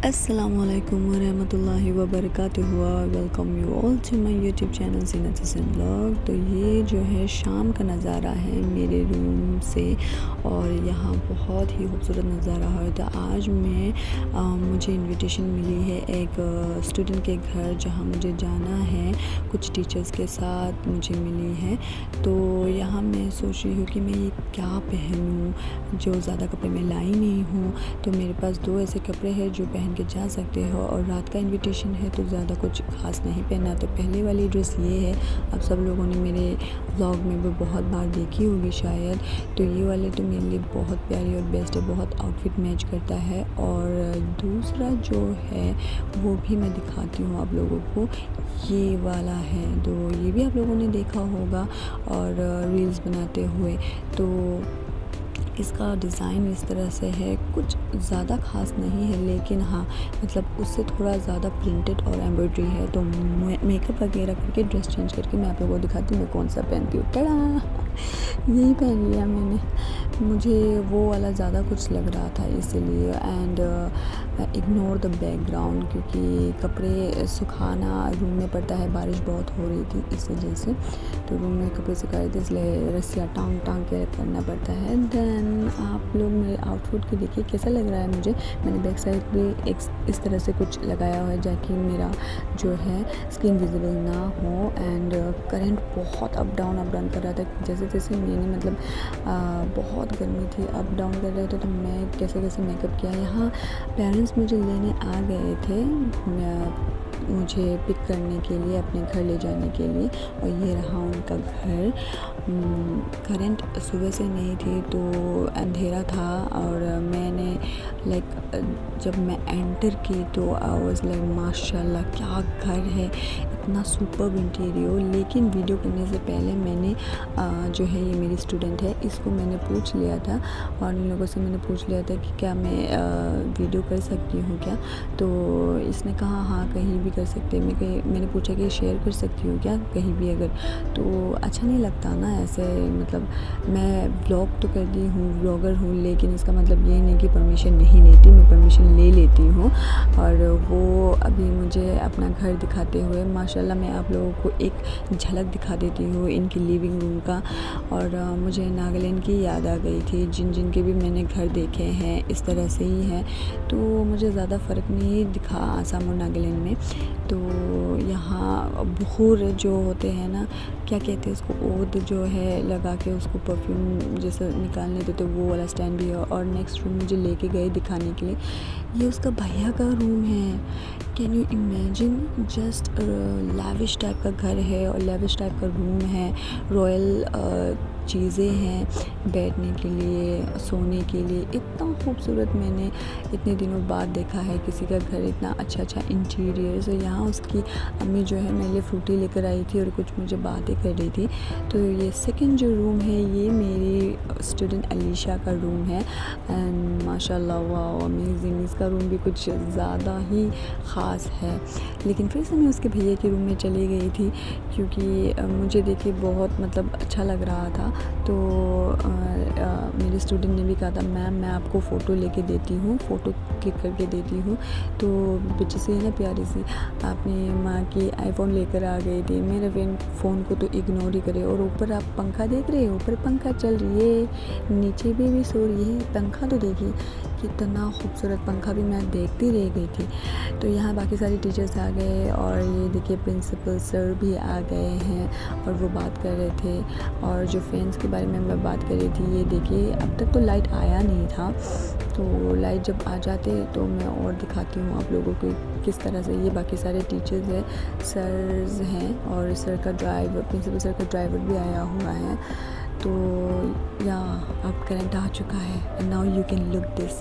Assalamualaikum warahmatullahi wabarakatuh। Welcome you all to my YouTube channel Zeenat Hasan blog. तो ये जो है शाम का नज़ारा है मेरे रूम से और यहाँ बहुत ही खूबसूरत नज़ारा है। तो आज मुझे इनविटेशन मिली है एक स्टूडेंट के घर जहाँ मुझे जाना है, कुछ टीचर्स के साथ मुझे मिली है। तो यहाँ मैं सोच रही हूँ कि मैं ये क्या पहनूँ, जो ज़्यादा कपड़े मैं लाई नहीं हूँ। तो मेरे पास दो ऐसे कपड़े हैं जो पहन के जा सकते हो और रात का इनविटेशन है तो ज़्यादा कुछ ख़ास नहीं पहना। तो पहले वाली ड्रेस ये है, अब सब लोगों ने मेरे व्लॉग में भी बहुत बार देखी होगी शायद। तो ये वाले तो मेरे लिए बहुत प्यारी और बेस्ट है, बहुत आउटफिट मैच करता है। और दूसरा जो है वो भी मैं दिखाती हूँ आप लोगों को, ये वाला है। तो ये भी आप लोगों ने देखा होगा और रील्स बनाते हुए। तो इसका डिज़ाइन इस तरह से है, कुछ ज़्यादा ख़ास नहीं है, लेकिन हाँ मतलब उससे थोड़ा ज़्यादा प्रिंटेड और एम्ब्रॉयडरी है। तो मेकअप वगैरह करके ड्रेस चेंज करके मैं आप लोगों को दिखाती हूँ मैं कौन सा पहनती हूँ। टड़ा यही पहन लिया मैंने, मुझे वो वाला ज़्यादा कुछ लग रहा था इसीलिए। एंड इग्नोर द बैकग्राउंड, क्योंकि कपड़े सुखाना रूम में पड़ता है, बारिश बहुत हो रही थी इस वजह से। तो रूम में कपड़े सुखाए थे इसलिए रस्सियाँ टांग टांग के करना पड़ता है। देन आप लोग मेरे आउटफिट को देखिए कैसा लग रहा है मुझे। मैंने बैक साइड भी एक इस तरह से कुछ लगाया हुआ है ताकि मेरा जो है स्किन विजिबल ना हो। एंड करंट बहुत अप डाउन कर रहा था, जैसे जैसे मैंने मतलब बहुत गर्मी थी, अप डाउन कर रहे थे। तो मैं कैसे कैसे मेकअप किया। यहाँ पेरेंट्स मुझे लेने आ गए थे मुझे पिक करने के लिए, अपने घर ले जाने के लिए। और ये रहा उनका घर। करंट सुबह से नहीं थी तो अंधेरा था और मैंने जब मैं एंटर की तो आई वाज लाइक माशाल्लाह क्या घर है, इतना सुपर्ब इंटीरियर। लेकिन वीडियो करने से पहले मैंने जो है ये मेरी स्टूडेंट है, इसको मैंने पूछ लिया था और इन लोगों से मैंने पूछ लिया था कि क्या मैं वीडियो कर सकती हूँ क्या। तो इसने कहा हाँ कहीं भी कर सकते हैं। मैंने पूछा कि शेयर कर सकती हूँ क्या कहीं भी अगर। तो अच्छा नहीं लगता ना ऐसे, मतलब मैं व्लॉग तो करती हूँ, व्लॉगर हूँ, लेकिन इसका मतलब ये नहीं कि परमिशन नहीं लेती, मैं परमिशन ले लेती हूँ। और वो अभी मुझे अपना घर दिखाते हुए माशाल्लाह मैं आप लोगों को एक झलक दिखा देती हूँ इनकी लिविंग रूम का। और मुझे नागालैंड की याद आ गई थी, जिन के भी मैंने घर देखे हैं इस तरह से ही है। तो मुझे ज़्यादा फ़र्क नहीं दिखा आसाम और नागालैंड में। तो यहाँ बुखूर जो होते हैं ना, क्या कहते हैं उसको, ओद जो है लगा के उसको परफ्यूम जैसे निकालने देते, वो वाला स्टैंड भी है। और नेक्स्ट रूम मुझे लेके गए दिखाने के लिए, ये उसका भैया का रूम है। Can you imagine, just lavish type का घर है और लैविश टाइप का रूम है। रॉयल चीज़ें हैं बैठने के लिए, सोने के लिए। इतना खूबसूरत मैंने इतने दिनों बाद देखा है किसी का घर, इतना अच्छा इंटीरियर। तो यहाँ उसकी अम्मी जो है मेरे लिए फ्रूटी लेकर आई थी और कुछ मुझे बातें कर रही थी। तो ये सेकंड जो रूम है ये मेरी स्टूडेंट अलीशा का रूम है। एंड माशाल्लाह वाह अमेजिंग, इसका रूम भी कुछ ज़्यादा ही ख़ास है। लेकिन फिर से मैं उसके भैया के रूम में चली गई थी क्योंकि मुझे देखिए बहुत मतलब अच्छा लग रहा था। तो मेरे स्टूडेंट ने भी कहा था मैम मैं आपको फ़ोटो लेके देती हूँ, फ़ोटो क्लिक करके देती हूँ। तो बच्ची सी है ना प्यारी सी, अपनी माँ की आईफोन लेकर आ गई थी। मेरे फ़ोन को तो इग्नोर ही करे। और ऊपर आप पंखा देख रहे हो, ऊपर पंखा चल रही है, नीचे भी सो रही है। पंखा तो देखिए कितना खूबसूरत पंखा, भी मैं देखती रह गई थी। तो यहाँ बाकी सारे टीचर्स आ गए और ये देखिए प्रिंसिपल सर भी आ गए हैं और वो बात कर रहे थे। और जो फैंस के बारे में मैं बात कर रही थी, ये देखिए अब तक तो लाइट आया नहीं था, तो लाइट जब आ जाते तो मैं और दिखाती हूँ आप लोगों को किस तरह से। ये बाकी सारे टीचर्स हैं, सर्स हैं और सर का ड्राइवर, प्रिंसिपल सर का ड्राइवर भी आया हुआ है। तो या अब करंट आ चुका है and now you can look this,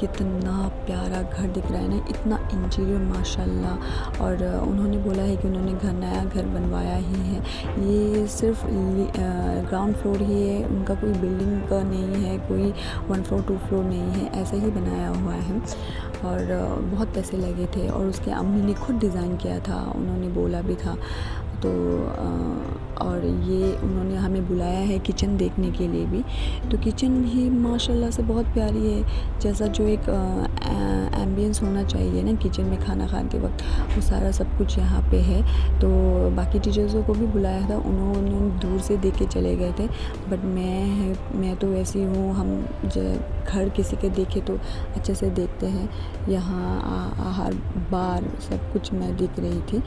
कितना प्यारा घर दिख रहा है ना, इतना इंटीरियर माशाल्लाह। और उन्होंने बोला है कि उन्होंने नया घर बनवाया ही है। ये सिर्फ ग्राउंड फ्लोर ही है, उनका कोई बिल्डिंग का नहीं है, कोई 1 फ्लोर 2 फ्लोर नहीं है, ऐसा ही बनाया हुआ है। और बहुत पैसे लगे थे और उसके अम्मी ने खुद डिज़ाइन किया था, उन्होंने बोला भी था। तो तो और ये उन्होंने हमें बुलाया है किचन देखने के लिए भी। तो किचन भी माशाल्लाह से बहुत प्यारी है, जैसा जो एक एम्बियंस होना चाहिए ना किचन में खाना खाने के वक्त, वो सारा सब कुछ यहाँ पे है। तो बाकी टीचर्सों को भी बुलाया था, उन्होंने दूर से देख के चले गए थे, बट मैं तो ऐसी हूँ, हम घर किसी के देखे तो अच्छे से देखते हैं। यहाँ हर बार सब कुछ मैं दिख रही थी।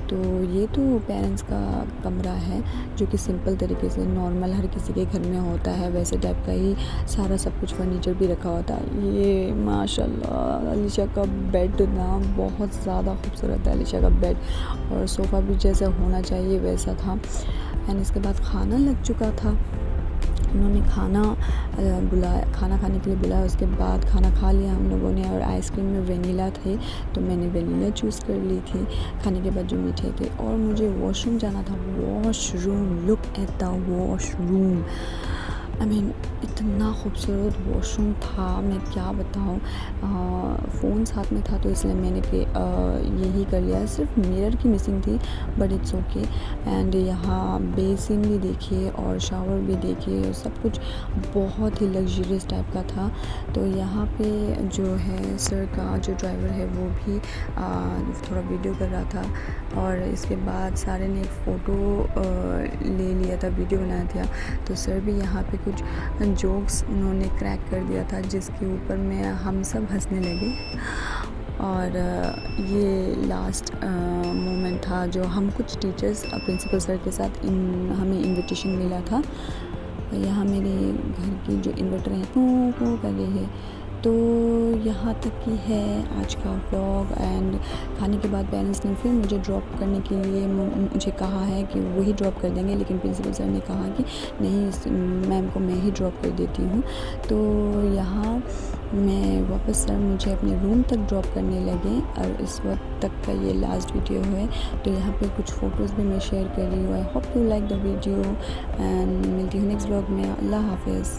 तो ये तो पेरेंट्स का कमरा है, जो कि सिंपल तरीके से नॉर्मल हर किसी के घर में होता है, वैसे टाइप का ही सारा सब कुछ, फर्नीचर भी रखा होता है। ये माशाल्लाह अलीशा का बेड ना बहुत ज़्यादा खूबसूरत है, अलीशा का बेड, और सोफ़ा भी जैसा होना चाहिए वैसा था। एंड इसके बाद खाना लग चुका था, उन्होंने खाना खाने के लिए बुलाया। उसके बाद खाना खा लिया हम लोगों ने, और आइसक्रीम में वेनिला थे तो मैंने वेनिला चूज़ कर ली थी खाने के बाद जो मीठे थे। और मुझे वॉशरूम जाना था, washroom, look at the washroom, I mean इतना खूबसूरत वॉशरूम था, मैं क्या बताऊँ। फ़ोन साथ में था तो इसलिए मैंने यही कर लिया, सिर्फ मिरर की मिसिंग थी, बट इट्स ओके। एंड यहाँ बेसिन भी देखिए और शावर भी देखिए, सब कुछ बहुत ही लग्जरियस टाइप का था। तो यहाँ पे जो है सर का जो ड्राइवर है वो भी थोड़ा वीडियो कर रहा था, और इसके बाद सारे ने एक फ़ोटो ले लिया था, वीडियो बनाया था। तो सर भी यहाँ पे कुछ जोक्स उन्होंने क्रैक कर दिया था, जिसके ऊपर में हम सब हंसने लगे। और ये लास्ट मोमेंट था जो हम कुछ टीचर्स प्रिंसिपल सर के साथ हमें इनविटेशन मिला था। यहाँ मेरे घर की जो इन्वर्टर है वो कर रही है। तो यहाँ तक की है आज का व्लॉग। एंड खाने के बाद पेरेंट्स ने फिर मुझे ड्रॉप करने के लिए मुझे कहा है कि वही ड्रॉप कर देंगे, लेकिन प्रिंसिपल सर ने कहा कि नहीं, मैम को मैं ही ड्रॉप कर देती हूँ। तो यहाँ मैं वापस सर मुझे अपने रूम तक ड्रॉप करने लगे, और इस वक्त तक का ये लास्ट वीडियो है। तो यहाँ पे कुछ फ़ोटोज़ भी मैं शेयर कर रही हूँ। I hope you like the video, and मिलती हूँ नेक्स्ट व्लॉग में। अल्लाह हाफिज़।